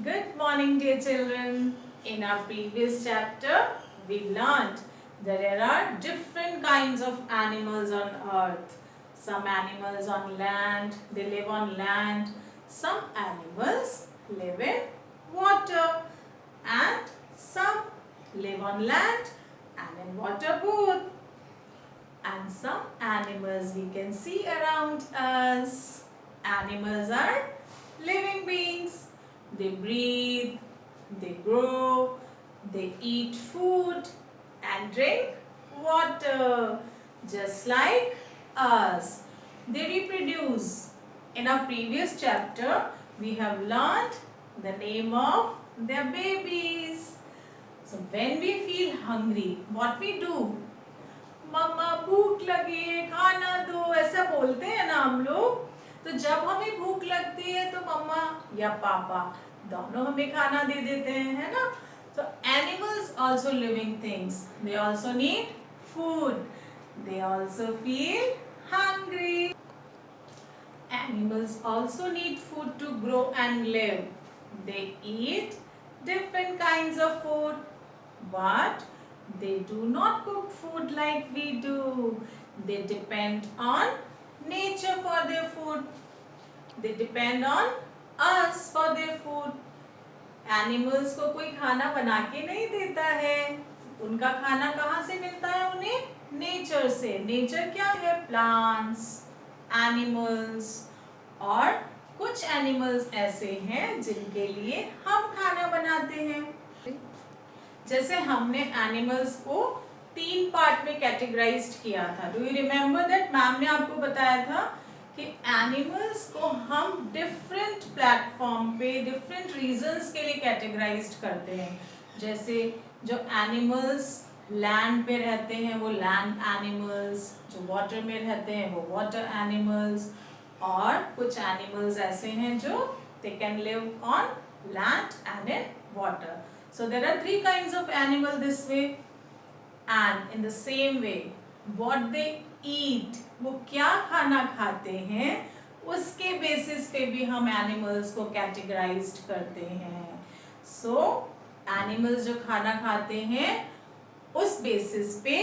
Good morning, dear children. In our previous chapter, we learned that there are different kinds of animals on earth. Some animals on land, they live on land. Some animals live in water. And some live on land and in water both. And some animals we can see around us. Animals are living beings. They breathe, they grow, they eat food and drink water just like us. They reproduce. In our previous chapter, we have learned the name of their babies. So when we feel hungry, what we do? मम्मा भूख लगी है खाना दो ऐसा बोलते हैं ना हम लोग। तो जब हमें भूख लगती है तो मम्मा या पापा दोनों हमें खाना दे देते हैं, है ना। तो animals also living things, they also need food, they also feel hungry. Animals also need food to grow and live. They eat different kinds of food, but they do not cook food like we do. They depend on nature for their food. They depend on us for their food. Animals को कोई खाना बना के नहीं देता है। उनका खाना कहाँ से मिलता है उन्हें? नेचर से। नेचर क्या है? प्लांट्स, एनिमल्स और कुछ एनिमल्स ऐसे हैं जिनके लिए हम खाना बनाते हैं। जैसे हमने एनिमल्स को 3 पार्ट में कैटेगराइज्ड किया था। Do you remember that? Ma'am ने आपको बताया था कि एनिमल्स को हम डिफरेंट प्लेटफॉर्म पे डिफरेंट रीजंस के लिए कैटेगराइज्ड करते हैं। जैसे जो एनिमल्स लैंड पे रहते हैं वो लैंड एनिमल्स, जो वाटर में रहते हैं वो वाटर एनिमल्स, और कुछ एनिमल्स ऐसे हैं जो they can live on land and in water. So there are 3 kinds of animal this way, and in the same way what they eat, वो क्या खाना खाते हैं उसके बेसिस पे भी हम एनिमल्स को कैटेगराइज्ड करते हैं. So एनिमल्स जो खाना खाते हैं उस बेसिस पे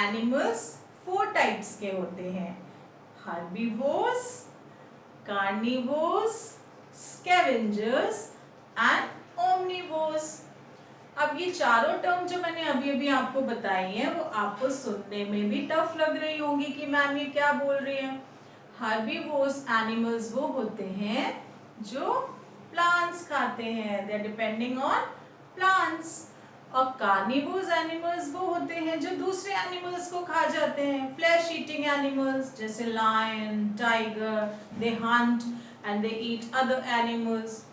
एनिमल्स 4 टाइप्स के होते हैं: herbivores, carnivores, scavengers and omnivores. अब ये चारों टर्म जो मैंने अभी अभी आपको बताई हैं वो आपको सुनने में भी टफ लग रही होंगी कि मैम ये क्या बोल रही है. हर्बीवोर्स एनिमल्स वो होते हैं जो प्लांट्स खाते हैं, they are depending on plants. और कार्निवोर्स एनिमल्स वो होते हैं जो दूसरे एनिमल्स को खा जाते हैं, फ्लैश ईटिंग एनिमल्स जैसे lion, tiger, they hunt and they eat other animals.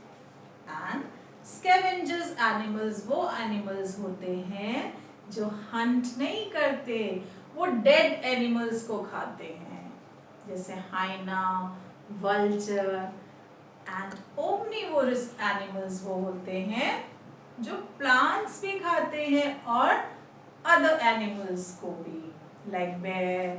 And scavengers animals वो एनिमल्स होते हैं जो हंट नहीं करते, वो डेड एनिमल्स को खाते हैं जैसे हाइना, वल्चर. एंड ओमनिवोरस एनिमल्स वो होते हैं जो प्लांट्स भी खाते हैं और अदर एनिमल्स को भी, लाइक बेयर,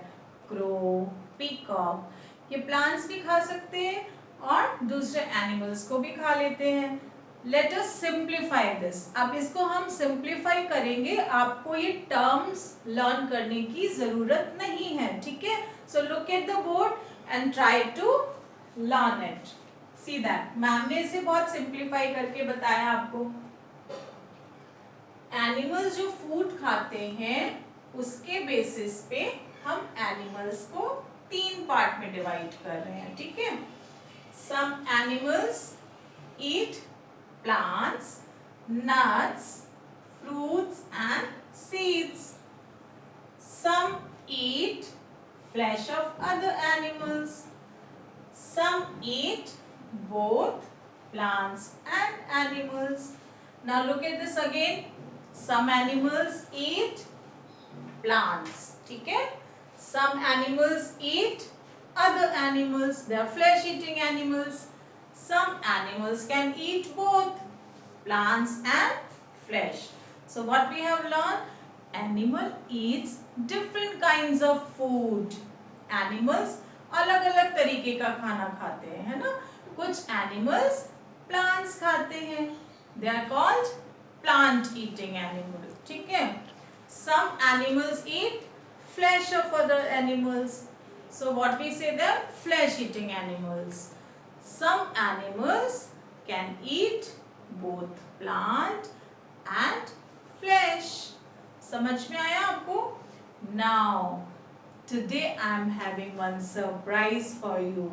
क्रो, पीकॉक. ये प्लांट्स भी खा सकते हैं और दूसरे एनिमल्स को भी खा लेते हैं. Let us simplify this. अब इसको हम सिंप्लीफाई करेंगे, आपको ये टर्म्स लर्न करने की जरूरत नहीं है, ठीक है. So look at the board and try to learn it. See that ma'am ने इसे बहुत सिंप्लीफाई करके बताया आपको. एनिमल्स जो फूड खाते हैं उसके बेसिस पे हम एनिमल्स को 3 पार्ट में डिवाइड कर रहे हैं, ठीक है. Some animals eat plants, nuts, fruits and seeds. Some eat flesh of other animals. Some eat both plants and animals. Now look at this again. Some animals eat plants, ठीक है. Some animals eat other animals. They are flesh eating animals. Some animals can eat both plants and flesh. So what we have learned? Animal eats different kinds of food. Animals अलग अलग तरीके का खाना खाते हैं, है ना. कुछ animals प्लांट्स खाते हैं. They are called plant eating animal. ठीक है. Some animals eat flesh of other animals. So what we say, they are flesh eating animals. Some animals can eat both plant and flesh. समझ में आया आपको? Now today I am having one surprise for you.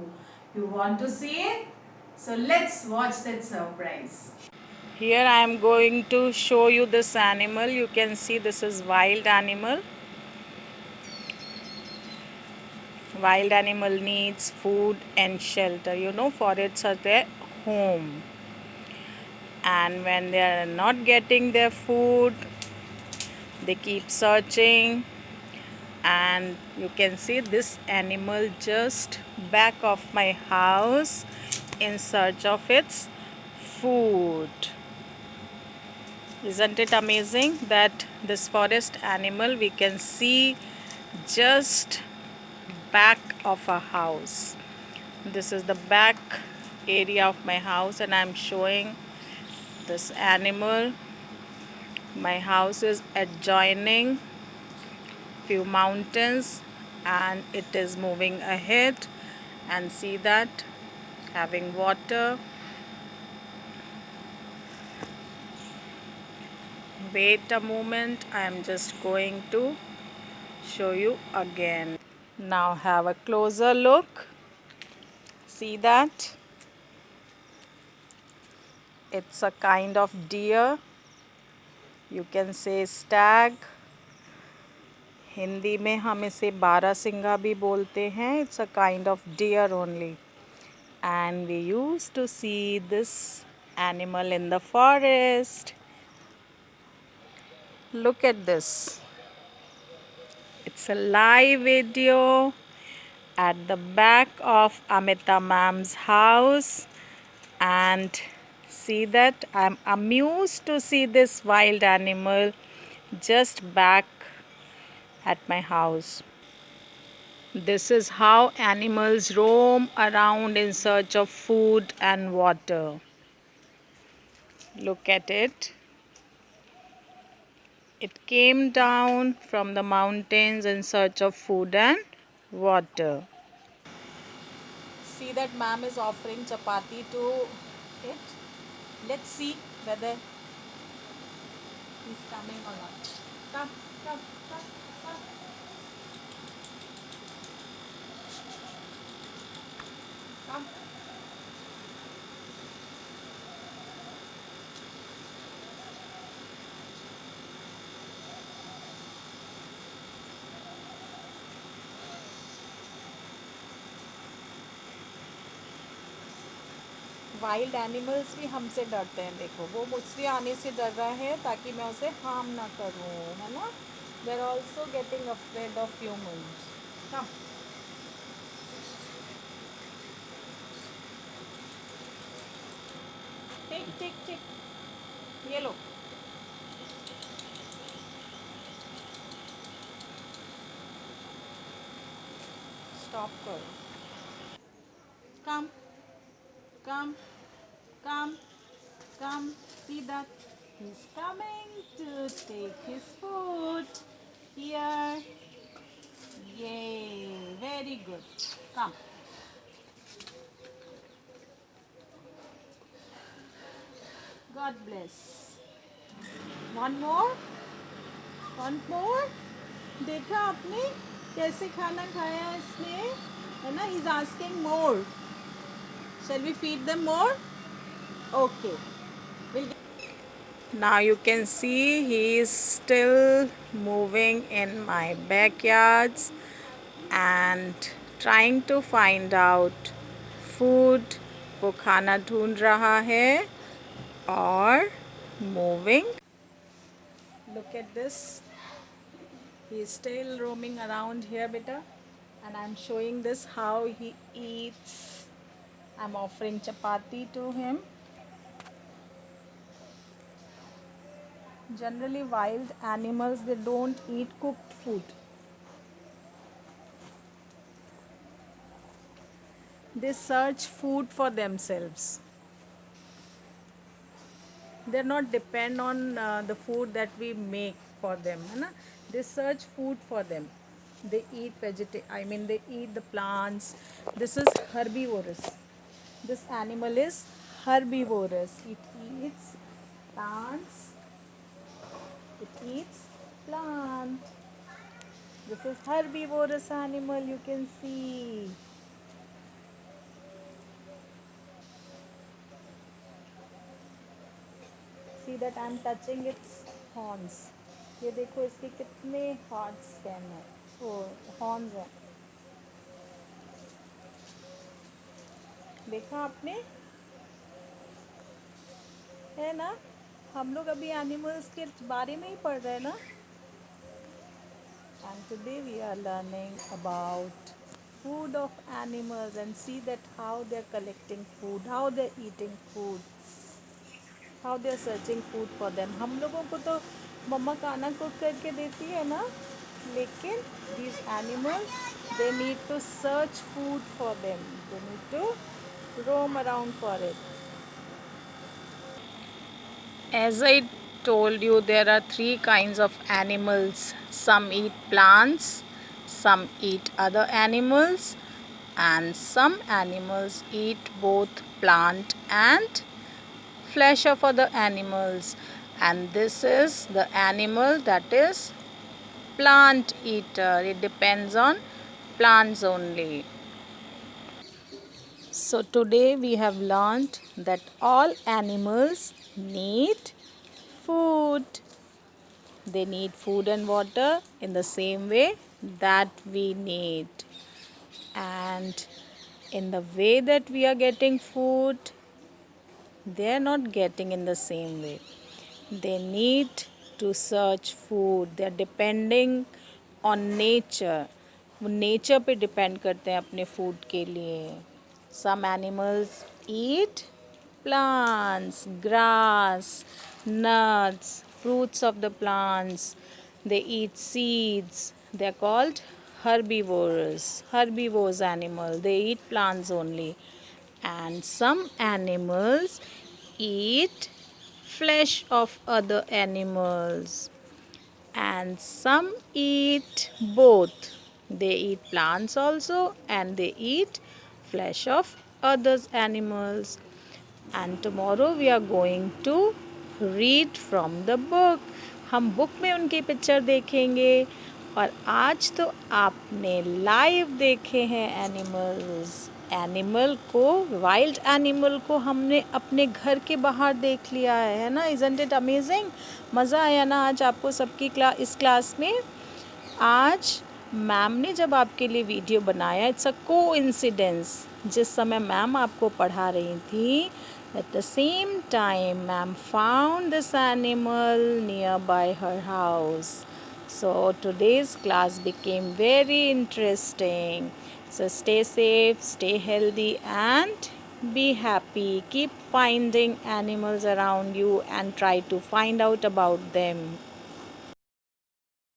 You want to see it? So let's watch that surprise. Here I am going to show you this animal. You can see this is wild animal. Wild animal needs food and shelter, you know, for it's their home. And when they are not getting their food, they keep searching. And you can see this animal just back of my house in search of its food. Isn't it amazing that this forest animal we can see just back of a house. This is the back area of my house and I'm showing this animal. My house is adjoining few mountains and it is moving ahead, and see that having water. Wait a moment, I am just going to show you again. Now have a closer look. See that? It's a kind of deer. You can say stag. Hindi में हम इसे बारहसिंगा भी बोलते हैं. It's a kind of deer only. And we used to see this animal in the forest. Look at this. It's a live video at the back of Amita ma'am's house. And see that I'm amused to see this wild animal just back at my house. This is how animals roam around in search of food and water. Look at it. It came down from the mountains in search of food and water. See that ma'am is offering chapati to it. Let's see whether he's coming or not. Come, come, come, come. Come. Wild animals भी हमसे डरते हैं. देखो वो मुझसे आने से डर रहा है ताकि मैं उसे हार्म ना करूं, है ना. They are also getting afraid of humans. Come. Tick tick tick. ये लो. स्टॉप करो. कम. Come, come, come. See that he's coming to take his food. Here. Yay, very good. Come. God bless. One more? One more? देखा आपने कैसे खाना खाया इसने, है ना. He's asking more. Shall we feed them more? Okay. Now you can see he is still moving in my backyards and trying to find out food. वो खाना ढूंढ रहा है और moving. Look at this. He is still roaming around here, beta. And I'm showing this how he eats. I'm offering chapati to him. Generally wild animals, they don't eat cooked food. They search food for themselves. they're not depend on the food that we make for them, है ना? They search food for them. They eat they eat the plants. This is herbivorous. This animal is herbivorous. It eats plants. It eats plant. This is herbivorous animal, you can see. See that I'm touching its horns. ये देखो इसके कितने hard stem है, वो horns हैं. देखा आपने, है ना? हम लोग अभी एनिमल्स के बारे में ही पढ़ रहे हैं ना. And today we are learning about food of animals and see that how they're collecting food, how they're eating food, how they're searching food for them. हम लोगों को तो मम्मा खाना कुक करके देती है ना, लेकिन these animals, they need to search food for them. They need to roam around for it. As I told you, there are three kinds of animals. Some eat plants, some eat other animals, and some animals eat both plant and flesh of other animals. And this is the animal that is plant eater. It depends on plants only. So today we have learned that all animals need food. They need food and water in the same way that we need. And in the way that we are getting food, they are not getting in the same way. They need to search food. They are depending on nature. वो nature पे depend करते हैं अपने food के लिए. Some animals eat plants, grass, nuts, fruits of the plants. They eat seeds. They are called herbivores. Herbivores animal. They eat plants only. And some animals eat flesh of other animals. And some eat both. They eat plants also and they eat flesh of others animals. And tomorrow we are going to read from the book. हम book में उनकी picture देखेंगे. और आज तो आपने live देखे हैं एनिमल्स. एनिमल को, वाइल्ड एनिमल को हमने अपने घर के बाहर देख लिया है ना. Isn't it amazing? मज़ा आया ना आज आपको सबकी इस क्लास में? आज मैम ने जब आपके लिए वीडियो बनाया, इट्स अ कोइंसिडेंस, जिस समय मैम आपको पढ़ा रही थी, at the same time ma'am found this animal nearby her house. So today's class became very interesting. So stay safe, stay healthy and be happy. Keep finding animals around you and try to find out about them.